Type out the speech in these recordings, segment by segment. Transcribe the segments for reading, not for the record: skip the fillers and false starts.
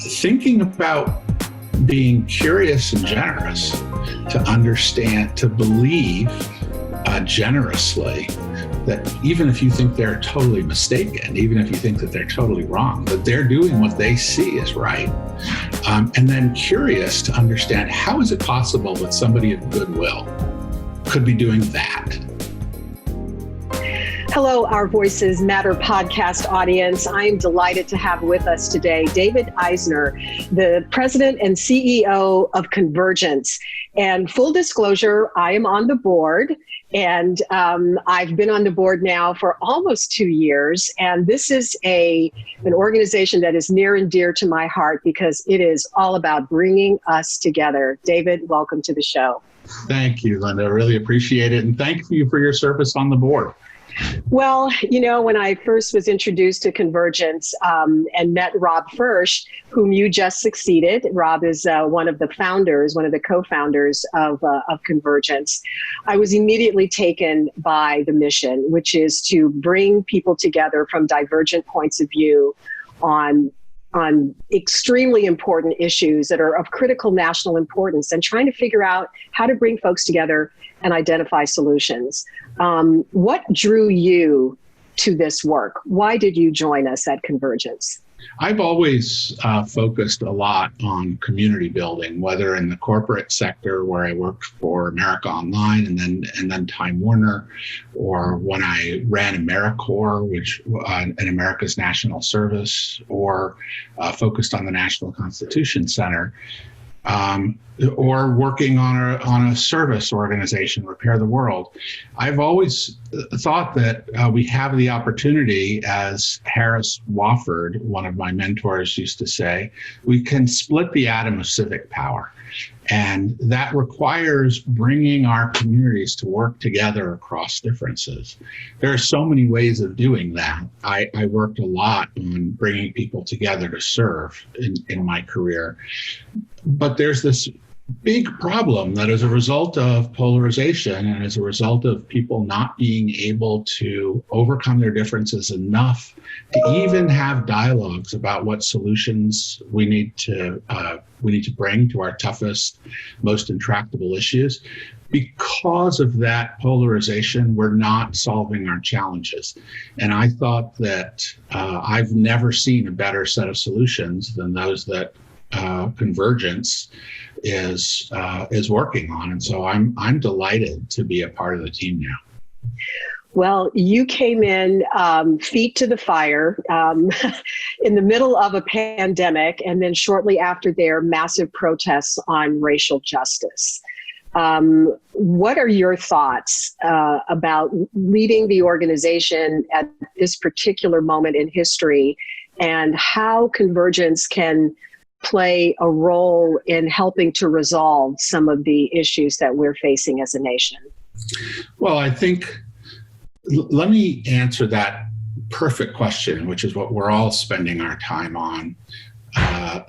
thinking about being curious and generous, to understand, to believe generously that even if you think they're totally mistaken, even if you think that they're totally wrong, that they're doing what they see is right. And then curious to understand, how is it possible that somebody of goodwill could be doing that? Hello, Our Voices Matter podcast audience. I am delighted to have with us today David Eisner, the president and CEO of Convergence. And full disclosure, I am on the board, and I've been on the board now for almost 2 years. And this is an organization that is near and dear to my heart because it is all about bringing us together. David, welcome to the show. Thank you, Linda. I really appreciate it. And thank you for your service on the board. Well, you know, when I first was introduced to Convergence and met Rob Firsch, whom you just succeeded, Rob is one of the founders, one of the co-founders of Convergence, I was immediately taken by the mission, which is to bring people together from divergent points of view on extremely important issues that are of critical national importance, and trying to figure out how to bring folks together and identify solutions. What drew you to this work? Why did you join us at Convergence? I've always focused a lot on community building, whether in the corporate sector where I worked for America Online and then Time Warner, or when I ran AmeriCorps, which in America's National Service, or focused on the National Constitution Center, or working on a service organization, Repair the World. I've always thought that we have the opportunity, as Harris Wofford, one of my mentors, used to say, we can split the atom of civic power. And that requires bringing our communities to work together across differences. There are so many ways of doing that. I worked a lot on bringing people together to serve in my career. But there's this big problem that as a result of polarization and as a result of people not being able to overcome their differences enough to even have dialogues about what solutions we need to bring to our toughest, most intractable issues. Because of that polarization, we're not solving our challenges. And I thought that I've never seen a better set of solutions than those that Convergence is working on, and so I'm delighted to be a part of the team now. Well, you came in feet to the fire in the middle of a pandemic, and then shortly after there, massive protests on racial justice. What are your thoughts about leading the organization at this particular moment in history, and how Convergence can play a role in helping to resolve some of the issues that we're facing as a nation? Well, I think, let me answer that perfect question, which is what we're all spending our time on.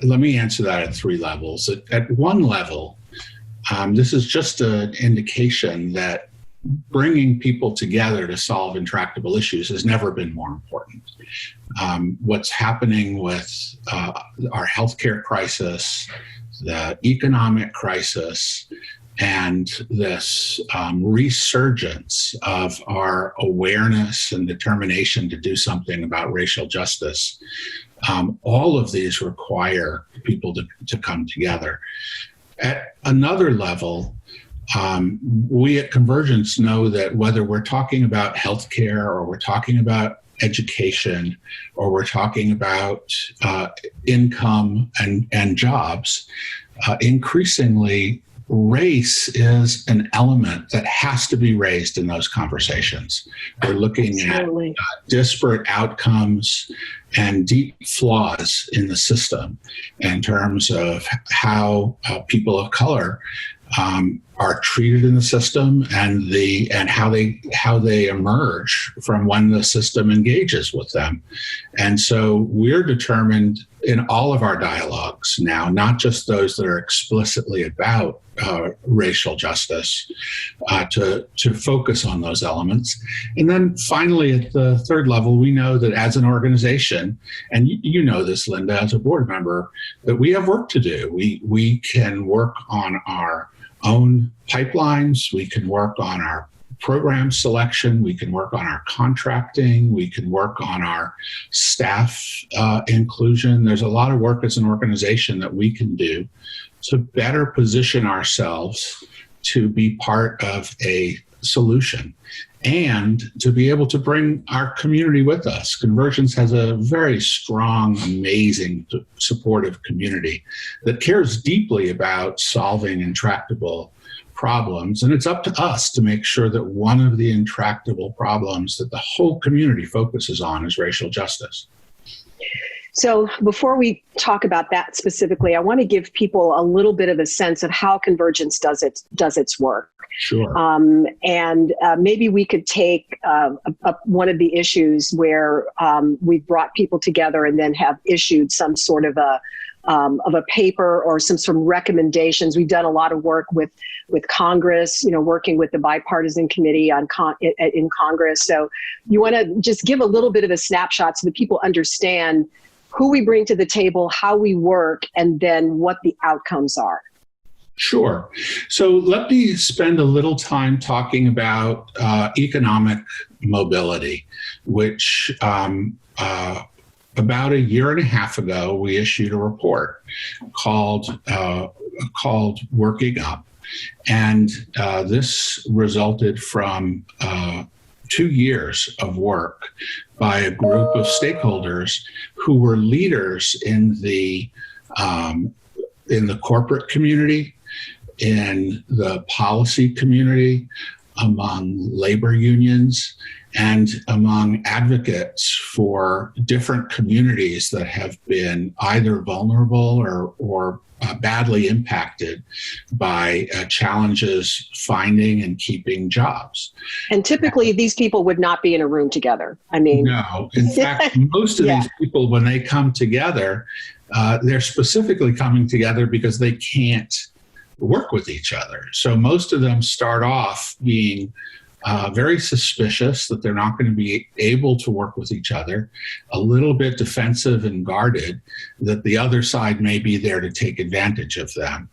Let me answer that at three levels. At one level, this is just an indication that bringing people together to solve intractable issues has never been more important. What's happening with our healthcare crisis, the economic crisis, and this resurgence of our awareness and determination to do something about racial justice, all of these require people to come together. At another level, we at Convergence know that whether we're talking about healthcare, or we're talking about education, or we're talking about income and jobs, increasingly race is an element that has to be raised in those conversations. We're looking at disparate outcomes and deep flaws in the system in terms of how people of color are treated in the system, and how they emerge from when the system engages with them. And so we're determined in all of our dialogues now, not just those that are explicitly about racial justice, to focus on those elements. And then finally, at the third level, we know that as an organization, and you know this, Linda, as a board member, that we have work to do. We can work on our own pipelines. We can work on our program selection. We can work on our contracting. We can work on our staff inclusion. There's a lot of work as an organization that we can do to better position ourselves to be part of a solution and to be able to bring our community with us. Convergence has a very strong, amazing, supportive community that cares deeply about solving intractable problems. And it's up to us to make sure that one of the intractable problems that the whole community focuses on is racial justice. So before we talk about that specifically, I want to give people a little bit of a sense of how Convergence does its work. Sure. And maybe we could take one of the issues where we've brought people together and then have issued some sort of a paper or some recommendations. We've done a lot of work with Congress, working with the bipartisan committee in Congress. So you want to just give a little bit of a snapshot so that people understand who we bring to the table, how we work, and then what the outcomes are. Sure. So let me spend a little time talking about economic mobility, which about a year and a half ago, we issued a report called Working Up. And this resulted from 2 years of work by a group of stakeholders who were leaders in the corporate community, in the policy community, among labor unions, and among advocates for different communities that have been either vulnerable or badly impacted by challenges finding and keeping jobs. And typically these people would not be in a room together. I mean, no. In fact, most of these people, when they come together, they're specifically coming together because they can't work with each other. So most of them start off being very suspicious that they're not going to be able to work with each other, a little bit defensive and guarded that the other side may be there to take advantage of them.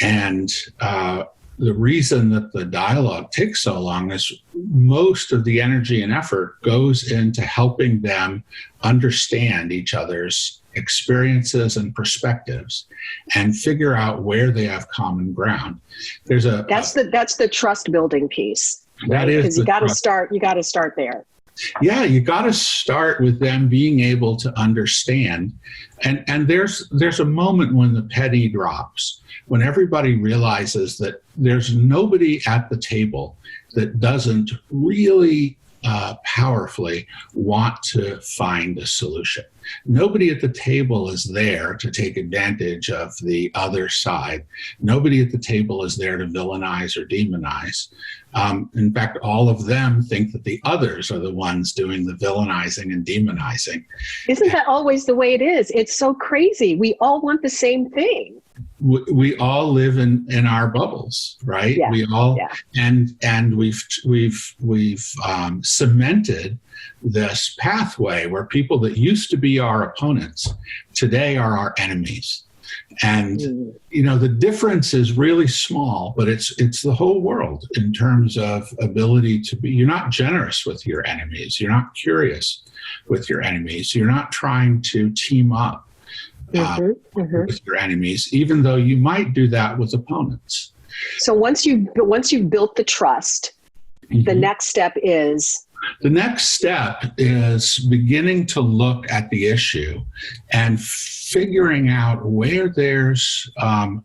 And the reason that the dialogue takes so long is most of the energy and effort goes into helping them understand each other's experiences and perspectives and figure out where they have common ground. That's the trust building piece. That is, because you got to start there. Yeah, you got to start with them being able to understand. And there's a moment when the penny drops, when everybody realizes that there's nobody at the table that doesn't really powerfully want to find a solution. Nobody at the table is there to take advantage of the other side. Nobody at the table is there to villainize or demonize. In fact, all of them think that the others are the ones doing the villainizing and demonizing. Isn't that always the way it is? It's so crazy. We all want the same thing. We all live in our bubbles, right? Yeah. We all, and we've cemented this pathway where people that used to be our opponents today are our enemies. And the difference is really small, but it's the whole world in terms of ability to be. You're not generous with your enemies. You're not curious with your enemies. You're not trying to team up with your enemies, even though you might do that with opponents. So once you've built the trust, the next step is? The next step is beginning to look at the issue and figuring out where there's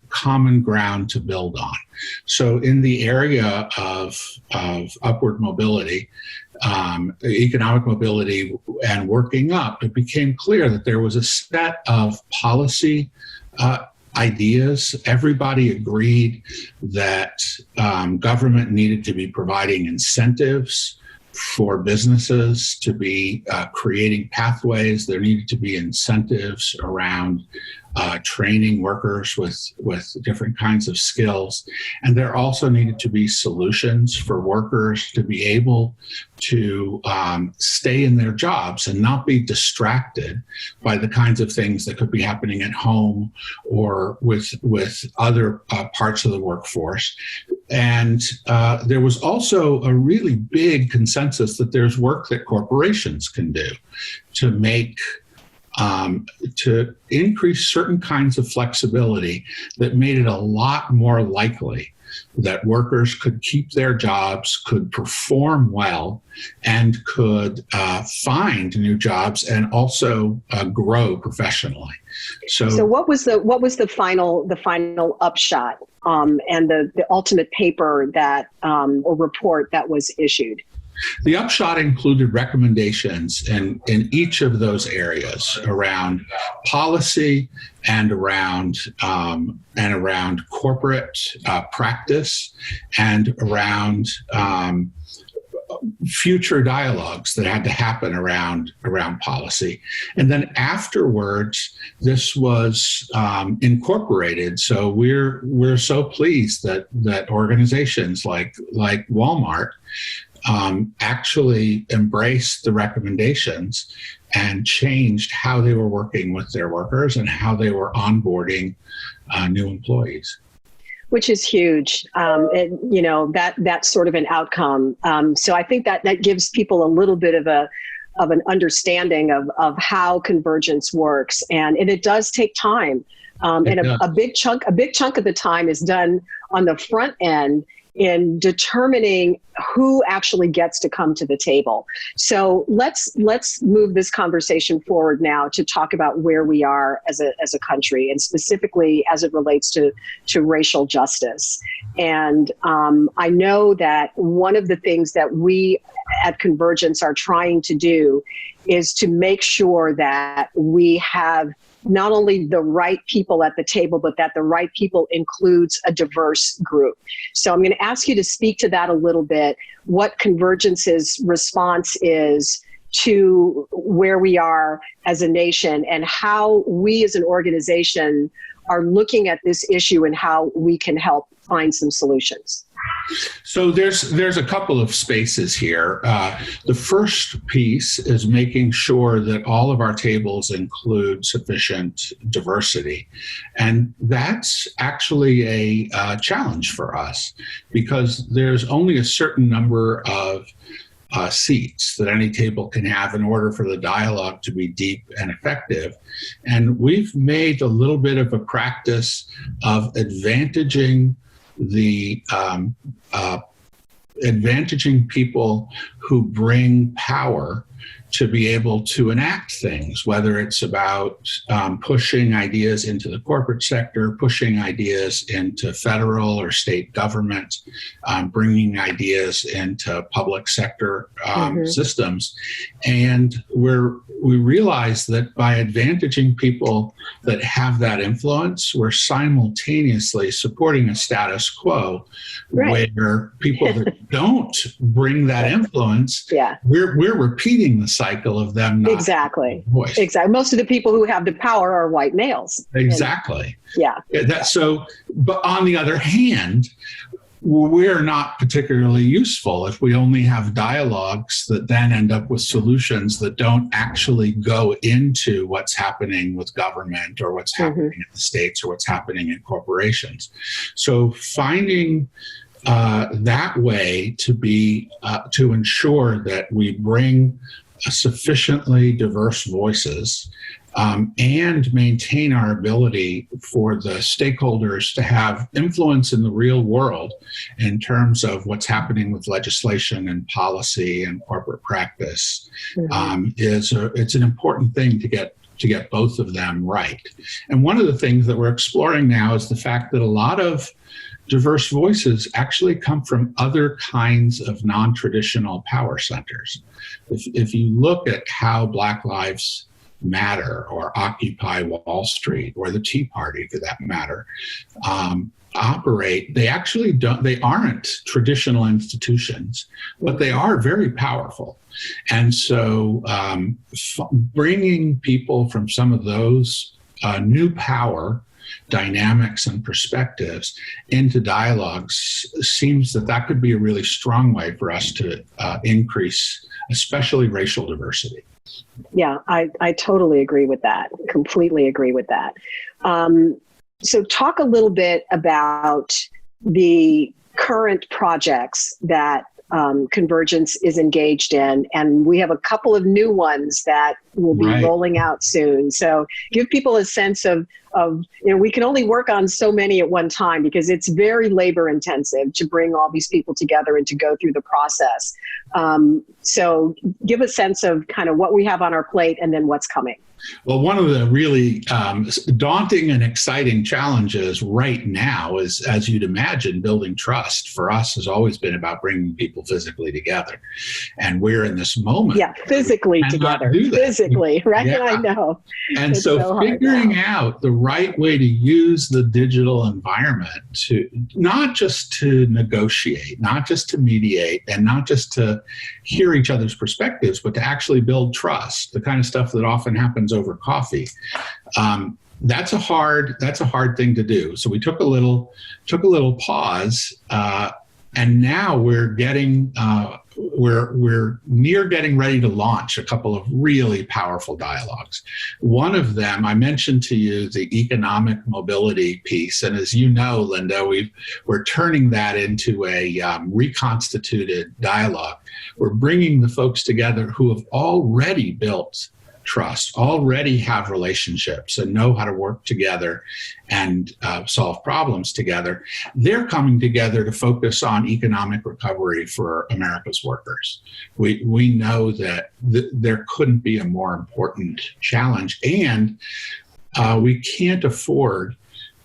common ground to build on. So in the area of upward mobility, economic mobility and working up, it became clear that there was a set of policy ideas. Everybody agreed that government needed to be providing incentives for businesses to be creating pathways. There needed to be incentives around training workers with different kinds of skills. And there also needed to be solutions for workers to be able to stay in their jobs and not be distracted by the kinds of things that could be happening at home or with other parts of the workforce. And there was also a really big consensus that there's work that corporations can do to make to increase certain kinds of flexibility that made it a lot more likely that workers could keep their jobs, could perform well, and could find new jobs and also grow professionally. So what was the final upshot and the ultimate paper that or report that was issued? The upshot included recommendations in each of those areas around policy and around corporate practice and around future dialogues that had to happen around policy. And then afterwards, this was incorporated. So we're so pleased that organizations like Walmart actually embraced the recommendations and changed how they were working with their workers and how they were onboarding new employees. Which is huge. That's sort of an outcome. So I think that gives people a little bit of an understanding of how convergence works, and it does take time. A big chunk of the time is done on the front end in determining who actually gets to come to the table. So let's move this conversation forward now to talk about where we are as a country, and specifically as it relates to racial justice. And I know that one of the things that we at Convergence are trying to do is to make sure that we have not only the right people at the table, but that the right people includes a diverse group. So I'm going to ask you to speak to that a little bit, what Convergence's response is to where we are as a nation and how we as an organization are looking at this issue and how we can help find some solutions. So there's a couple of spaces here. The first piece is making sure that all of our tables include sufficient diversity. And that's actually a challenge for us because there's only a certain number of seats that any table can have in order for the dialogue to be deep and effective. And we've made a little bit of a practice of advantaging people who bring power to be able to enact things, whether it's about pushing ideas into the corporate sector, pushing ideas into federal or state government, bringing ideas into public sector systems. And we realize that by advantaging people that have that influence, we're simultaneously supporting a status quo where people that don't bring that influence, we're repeating the cycle of them not Exactly. Most of the people who have the power are white males. Exactly. And, but on the other hand, we're not particularly useful if we only have dialogues that then end up with solutions that don't actually go into what's happening with government or what's happening in the states or what's happening in corporations. So finding that way to ensure that we bring sufficiently diverse voices and maintain our ability for the stakeholders to have influence in the real world in terms of what's happening with legislation and policy and corporate practice it's an important thing to get both of them right. And one of the things that we're exploring now is the fact that a lot of diverse voices actually come from other kinds of non-traditional power centers. If you look at how Black Lives Matter or Occupy Wall Street or the Tea Party, for that matter, operate, they actually don't, they aren't traditional institutions, but they are very powerful. And so bringing people from some of those new power dynamics and perspectives into dialogues seems that could be a really strong way for us to increase, especially racial diversity. Yeah, I totally agree with that. Completely agree with that. So talk a little bit about the current projects that Convergence is engaged in. And we have a couple of new ones that will be rolling out soon. So give people a sense of, we can only work on so many at one time because it's very labor intensive to bring all these people together and to go through the process. So give a sense of kind of what we have on our plate and then what's coming. Well, one of the really daunting and exciting challenges right now is, as you'd imagine, building trust for us has always been about bringing people physically together. And we're in this moment. Yeah, physically together. Physically, right? Yeah. I know. And so figuring out the right way to use the digital environment to not just to negotiate, not just to mediate, and not just to hear each other's perspectives, but to actually build trust, the kind of stuff that often happens over coffee. That's a hard thing to do. So we took a little pause, and now we're near getting ready to launch a couple of really powerful dialogues. One of them, I mentioned to you the economic mobility piece, and as you know, Linda, we're turning that into a reconstituted dialogue. We're bringing the folks together who have already built trust, already have relationships and know how to work together and solve problems together. They're coming together to focus on economic recovery for America's workers. We know that there couldn't be a more important challenge, and we can't afford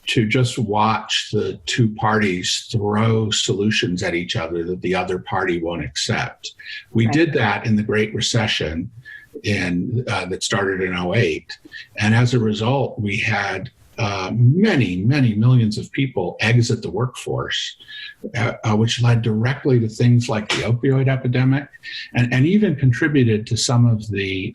to just watch the two parties throw solutions at each other that the other party won't accept. We did that in the Great Recession that started in 2008. And as a result, we had many millions of people exit the workforce, which led directly to things like the opioid epidemic, and even contributed to some of the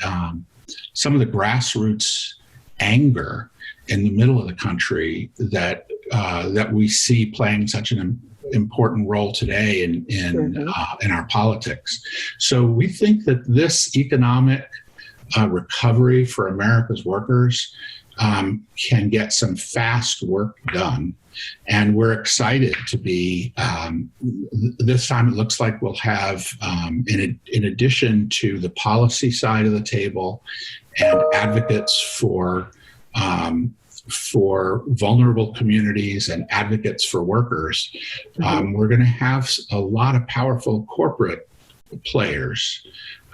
grassroots anger in the middle of the country that we see playing such an important role today in our politics. So we think that this economic recovery for America's workers can get some fast work done. And we're excited to be, this time it looks like we'll have, in addition to the policy side of the table and advocates for vulnerable communities and advocates for workers, we're going to have a lot of powerful corporate players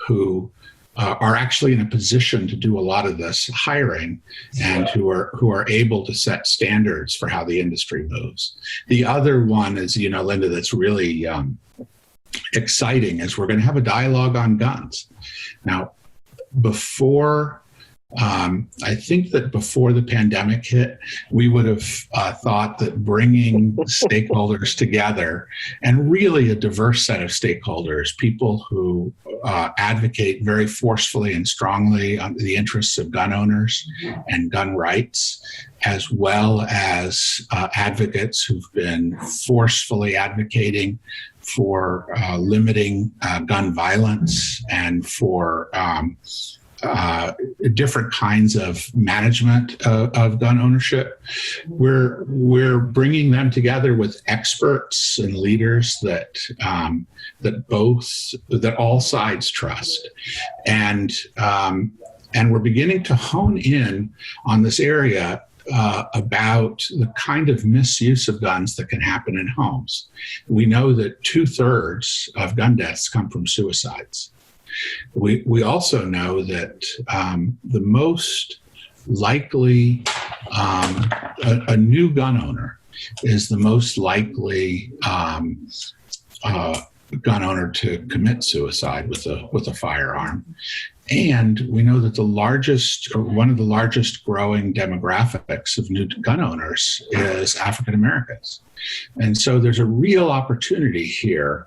who are actually in a position to do a lot of this hiring and who are able to set standards for how the industry moves. The other one is, Linda, that's really exciting is we're going to have a dialogue on guns. Now, I think that before the pandemic hit, we would have thought that bringing stakeholders together, and really a diverse set of stakeholders, people who advocate very forcefully and strongly on the interests of gun owners and gun rights, as well as advocates who've been forcefully advocating for limiting gun violence and for different kinds of management of gun ownership. We're bringing them together with experts and leaders that all sides trust, and we're beginning to hone in on this area about the kind of misuse of guns that can happen in homes. We know that 2/3 of gun deaths come from suicides. We also know that the most likely, a new gun owner is the most likely gun owner to commit suicide with a firearm. And we know that one of the largest growing demographics of new gun owners is African Americans. And so there's a real opportunity here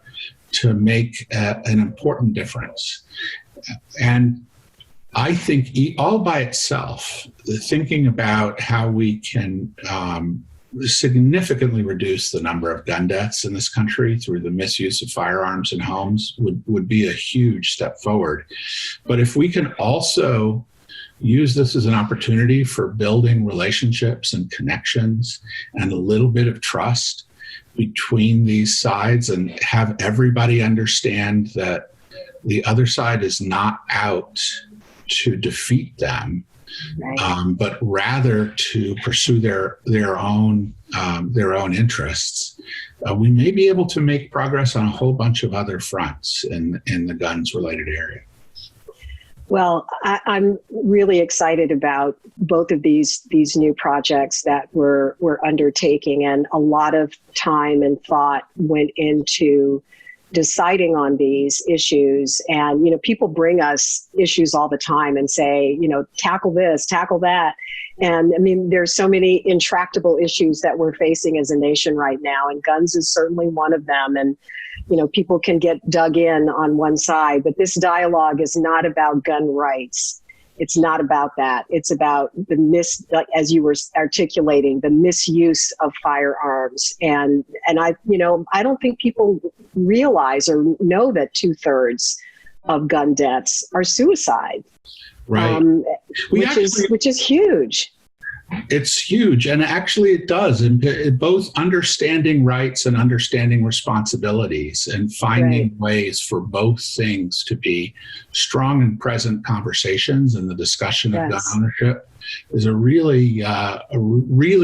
to make an important difference. And I think all by itself, thinking about how we can significantly reduce the number of gun deaths in this country through the misuse of firearms in homes would be a huge step forward. But if we can also use this as an opportunity for building relationships and connections and a little bit of trust between these sides, and have everybody understand that the other side is not out to defeat them, right, but rather to pursue their own interests, we may be able to make progress on a whole bunch of other fronts in the guns related area. Well, I'm really excited about both of these new projects that we're undertaking, and a lot of time and thought went into deciding on these issues. And, people bring us issues all the time and say, tackle this, tackle that. And I mean, there's so many intractable issues that we're facing as a nation right now, and guns is certainly one of them. And, people can get dug in on one side, but this dialogue is not about gun rights. It's not about that. It's about as you were articulating, the misuse of firearms. And I don't think people realize or know that 2/3 of gun deaths are suicide. Right. Which is huge. It's huge. And actually it does. And both understanding rights and understanding responsibilities, and finding ways for both things to be strong and present conversations in the discussion of gun ownership is a really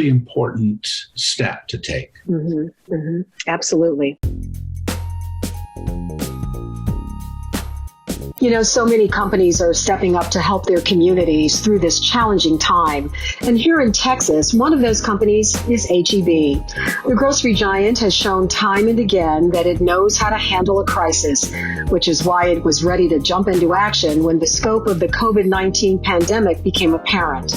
important step to take. Mm-hmm. Mm-hmm. Absolutely. So many companies are stepping up to help their communities through this challenging time. And here in Texas, one of those companies is H-E-B. The grocery giant has shown time and again that it knows how to handle a crisis, which is why it was ready to jump into action when the scope of the COVID-19 pandemic became apparent.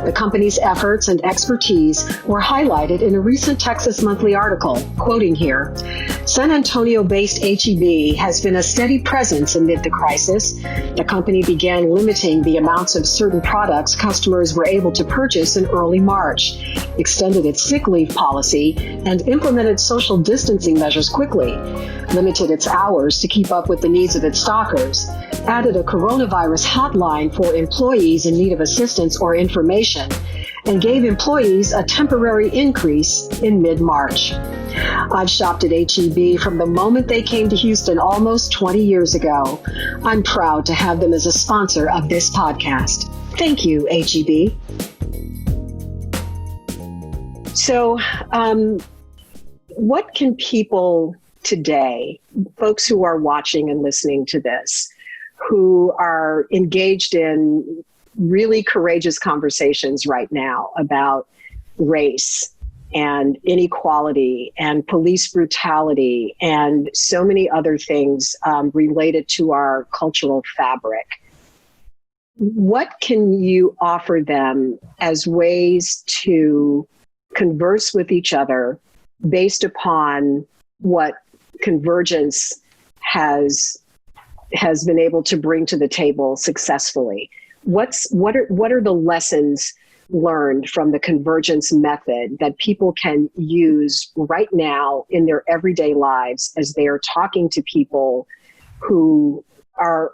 The company's efforts and expertise were highlighted in a recent Texas Monthly article, quoting here, "San Antonio-based H-E-B has been a steady presence amid the crisis. The company began limiting the amounts of certain products customers were able to purchase in early March, extended its sick leave policy, and implemented social distancing measures quickly, limited its hours to keep up with the needs of its stockers, added a coronavirus hotline for employees in need of assistance or information, and gave employees a temporary increase in mid-March. I've shopped at H-E-B from the moment they came to Houston almost 20 years ago. I'm proud to have them as a sponsor of this podcast. Thank you, H-E-B." So, what can people today, folks who are watching and listening to this, who are engaged in really courageous conversations right now about race and inequality and police brutality and so many other things related to our cultural fabric, what can you offer them as ways to converse with each other based upon what Convergence has been able to bring to the table successfully? What are the lessons learned from the Convergence method that people can use right now in their everyday lives as they are talking to people who are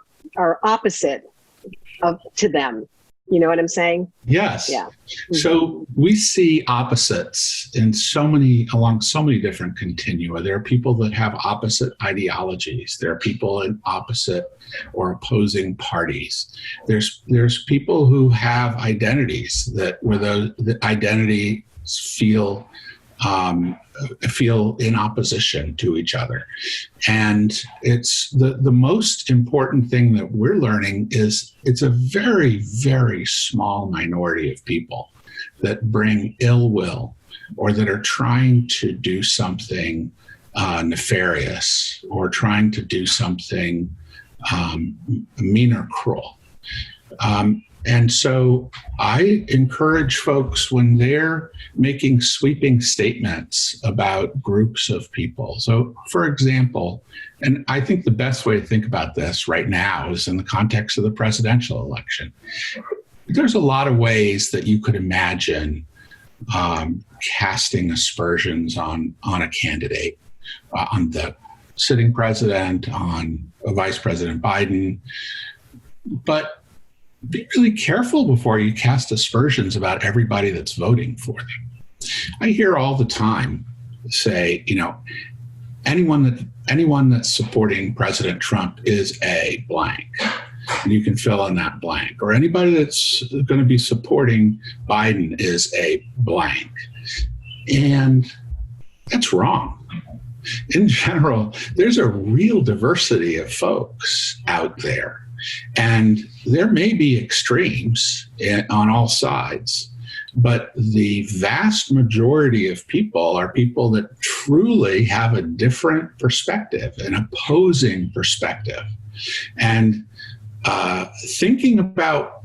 opposite to them? You know what I'm saying? Yes. Yeah. Mm-hmm. So we see opposites along so many different continua. There are people that have opposite ideologies. There are people in opposite or opposing parties. There's people who have identities where the identities feel in opposition to each other. And it's the most important thing that we're learning is it's a very, very small minority of people that bring ill will or that are trying to do something nefarious or trying to do something mean or cruel. And so I encourage folks when they're making sweeping statements about groups of people. So, for example, and I think the best way to think about this right now is in the context of the presidential election. There's a lot of ways that you could imagine casting aspersions on a candidate, on the sitting president, on Vice President Biden. But be really careful before you cast aspersions about everybody that's voting for them. I hear all the time say, anyone that's supporting President Trump is a blank. And you can fill in that blank. Or anybody that's going to be supporting Biden is a blank. And that's wrong. In general, there's a real diversity of folks out there. And there may be extremes on all sides, but the vast majority of people are people that truly have a different perspective, an opposing perspective. And thinking about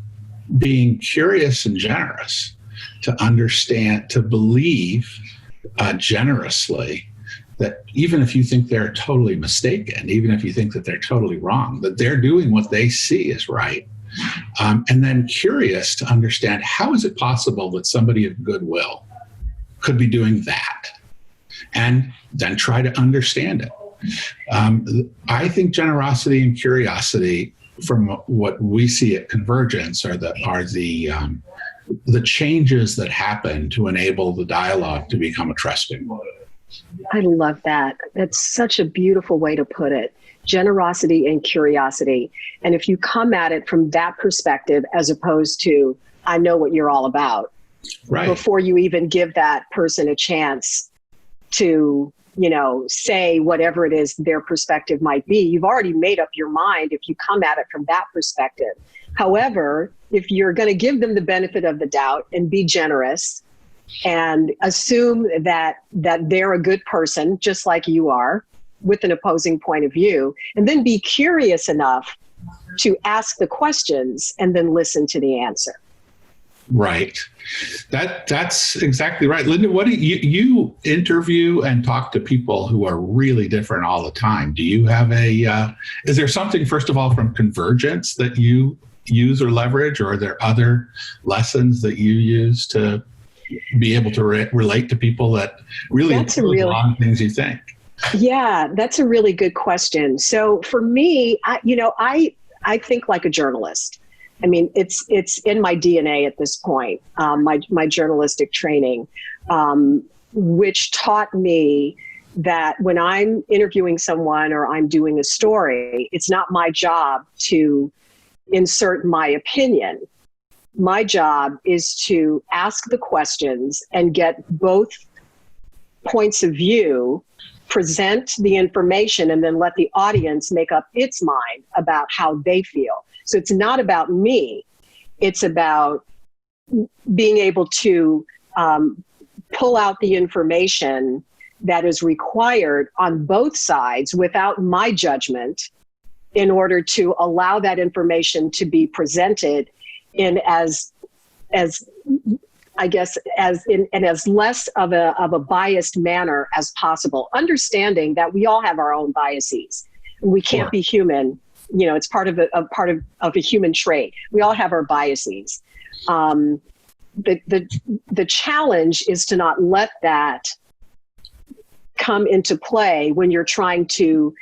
being curious and generous, to understand, to believe generously that even if you think they're totally mistaken, even if you think that they're totally wrong, that they're doing what they see is right. And then curious to understand, how is it possible that somebody of goodwill could be doing that? And then try to understand it. I think generosity and curiosity, from what we see at Convergence, are the changes that happen to enable the dialogue to become a trusting one. I love that. That's such a beautiful way to put it. Generosity and curiosity. And if you come at it from that perspective, as opposed to, I know what you're all about, right, before you even give that person a chance to, say whatever it is their perspective might be, you've already made up your mind if you come at it from that perspective. However, if you're going to give them the benefit of the doubt and be generous, and assume that they're a good person, just like you are, with an opposing point of view, and then be curious enough to ask the questions and then listen to the answer. Right. That's exactly right. Linda, what do you interview and talk to people who are really different all the time? Do you have is there something, first of all, from Convergence that you use or leverage, or are there other lessons that you use to be able to relate to people that really a lot of things you think? Yeah, that's a really good question. So for me, I think like a journalist. I mean, it's in my DNA at this point, my journalistic training, which taught me that when I'm interviewing someone or I'm doing a story, it's not my job to insert my opinion. My job is to ask the questions and get both points of view, present the information, and then let the audience make up its mind about how they feel. So it's not about me. It's about being able to pull out the information that is required on both sides without my judgment, in order to allow that information to be presented in as less of a biased manner as possible, understanding that we all have our own biases. We can't be human. It's part of a human trait. We all have our biases. The challenge is to not let that come into play when you're trying to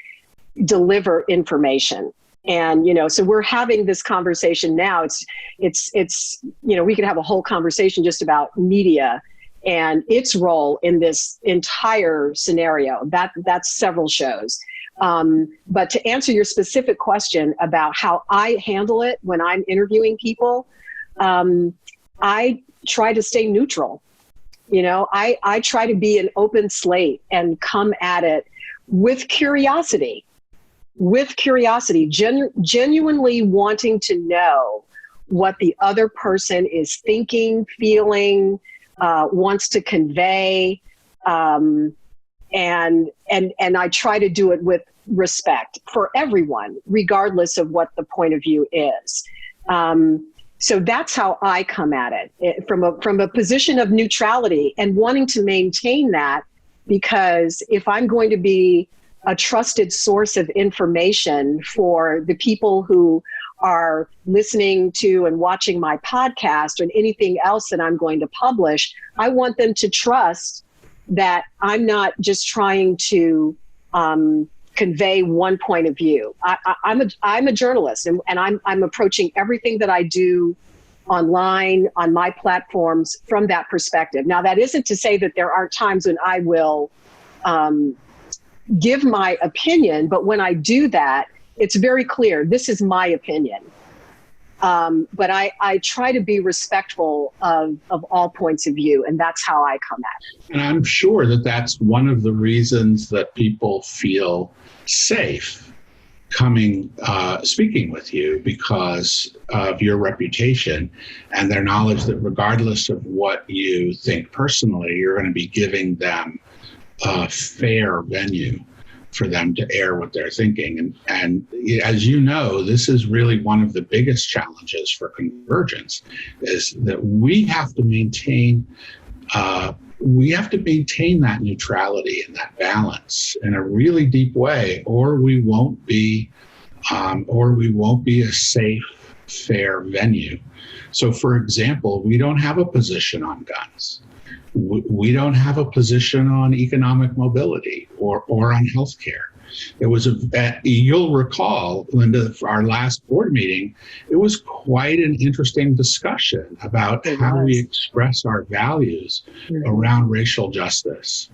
deliver information. And, so we're having this conversation now. It's we could have a whole conversation just about media and its role in this entire scenario. That's several shows. But to answer your specific question about how I handle it when I'm interviewing people, I try to stay neutral. I try to be an open slate and come at it with curiosity. Genuinely wanting to know what the other person is thinking, feeling, wants to convey. And I try to do it with respect for everyone, regardless of what the point of view is. So that's how I come at it, from a position of neutrality and wanting to maintain that, because if I'm going to be a trusted source of information for the people who are listening to and watching my podcast and anything else that I'm going to publish, I want them to trust that I'm not just trying to convey one point of view. I'm a journalist, and I'm approaching everything that I do online on my platforms from that perspective. Now, that isn't to say that there aren't times when I will give my opinion, but when I do that, it's very clear this is my opinion. But I try to be respectful of all points of view, and that's how I come at it. And I'm sure that that's one of the reasons that people feel safe speaking with you, because of your reputation and their knowledge that regardless of what you think personally, you're going to be giving them a fair venue for them to air what they're thinking. And as you know, this is really one of the biggest challenges for Convergence, is that we have to maintain that neutrality and that balance in a really deep way, or we won't be a safe, fair venue. So, for example, we don't have a position on guns. We don't have a position on economic mobility or on healthcare. It was you'll recall, Linda, for our last board meeting, it was quite an interesting discussion about how we express our values around racial justice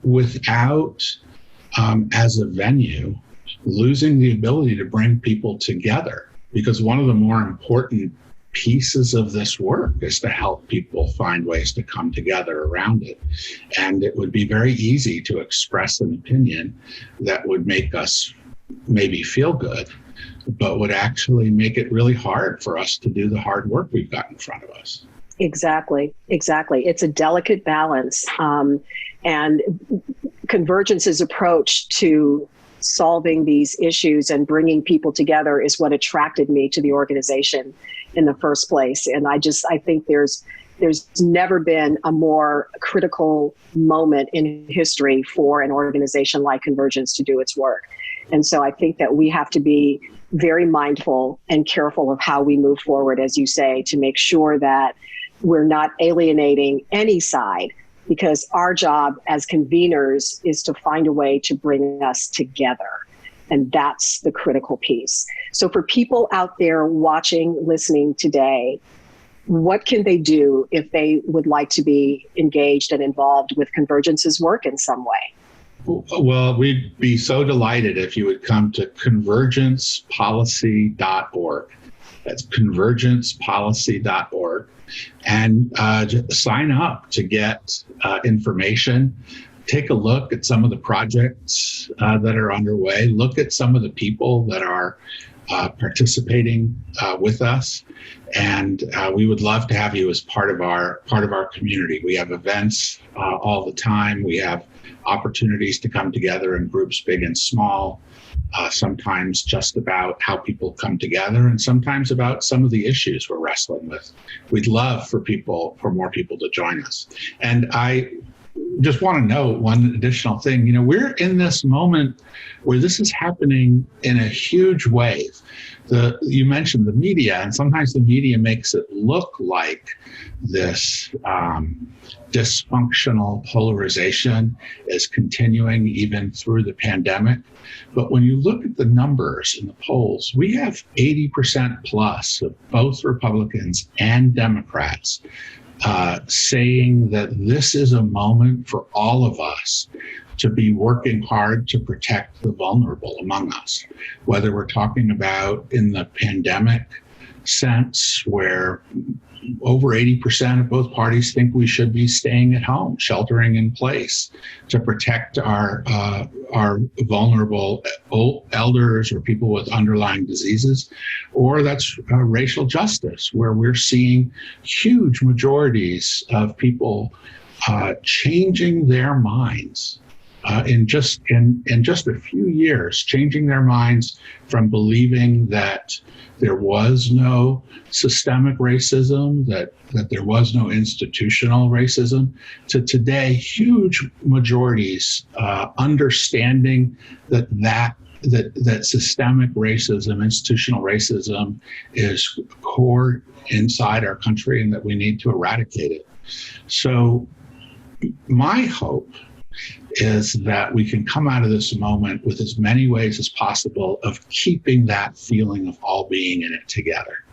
without, as a venue, losing the ability to bring people together. Because one of the more important pieces of this work is to help people find ways to come together around it. And it would be very easy to express an opinion that would make us maybe feel good, but would actually make it really hard for us to do the hard work we've got in front of us. Exactly. It's a delicate balance. And Convergence's approach to solving these issues and bringing people together is what attracted me to the organization in the first place. And I think there's never been a more critical moment in history for an organization like Convergence to do its work. And so I think that we have to be very mindful and careful of how we move forward, as you say, to make sure that we're not alienating any side, because our job as conveners is to find a way to bring us together. And that's the critical piece. So for people out there watching, listening today, what can they do if they would like to be engaged and involved with Convergence's work in some way? Well, we'd be so delighted if you would come to convergencepolicy.org. That's convergencepolicy.org. And sign up to get information. Take a look at some of the projects that are underway. Look at some of the people that are participating with us, and we would love to have you as part of our community. We have events all the time. We have opportunities to come together in groups, big and small. Sometimes just about how people come together, and sometimes about some of the issues we're wrestling with. We'd love for more people to join us. And I just want to note one additional thing. You know, we're in this moment where this is happening in a huge wave. You mentioned the media, and sometimes the media makes it look like this dysfunctional polarization is continuing even through the pandemic. But when you look at the numbers in the polls, we have 80% plus of both Republicans and Democrats saying that this is a moment for all of us to be working hard to protect the vulnerable among us, whether we're talking about in the pandemic sense, where over 80% of both parties think we should be staying at home, sheltering in place to protect our vulnerable elders or people with underlying diseases, or that's racial justice, where we're seeing huge majorities of people changing their minds in just a few years, changing their minds from believing that there was no systemic racism, that there was no institutional racism, to today huge majorities understanding that systemic racism, institutional racism, is core inside our country and that we need to eradicate it. So my hope is that we can come out of this moment with as many ways as possible of keeping that feeling of all being in it together,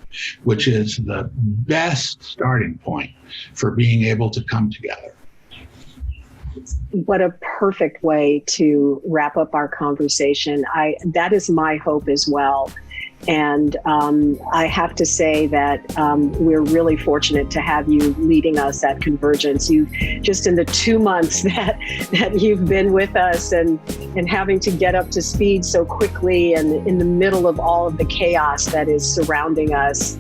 which is the best starting point for being able to come together. What a perfect way to wrap up our conversation. That is my hope as well. And I have to say that we're really fortunate to have you leading us at Convergence. You just in the 2 months that you've been with us and having to get up to speed so quickly and in the middle of all of the chaos that is surrounding us.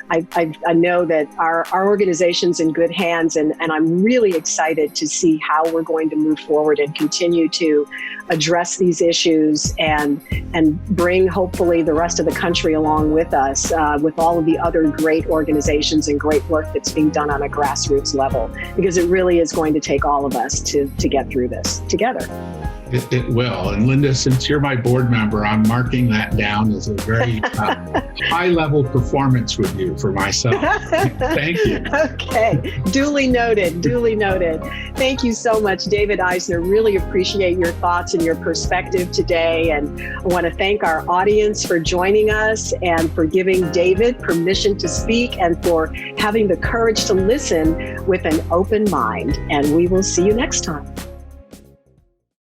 I know that our organization's in good hands, and I'm really excited to see how we're going to move forward and continue to address these issues and bring hopefully the rest of the country along with us, with all of the other great organizations and great work that's being done on a grassroots level, because it really is going to take all of us to get through this together. It will. And Linda, since you're my board member, I'm marking that down as a very high-level performance review for myself. Thank you. Okay. Duly noted. Duly noted. Thank you so much, David Eisner. Really appreciate your thoughts and your perspective today. And I want to thank our audience for joining us and for giving David permission to speak and for having the courage to listen with an open mind. And we will see you next time.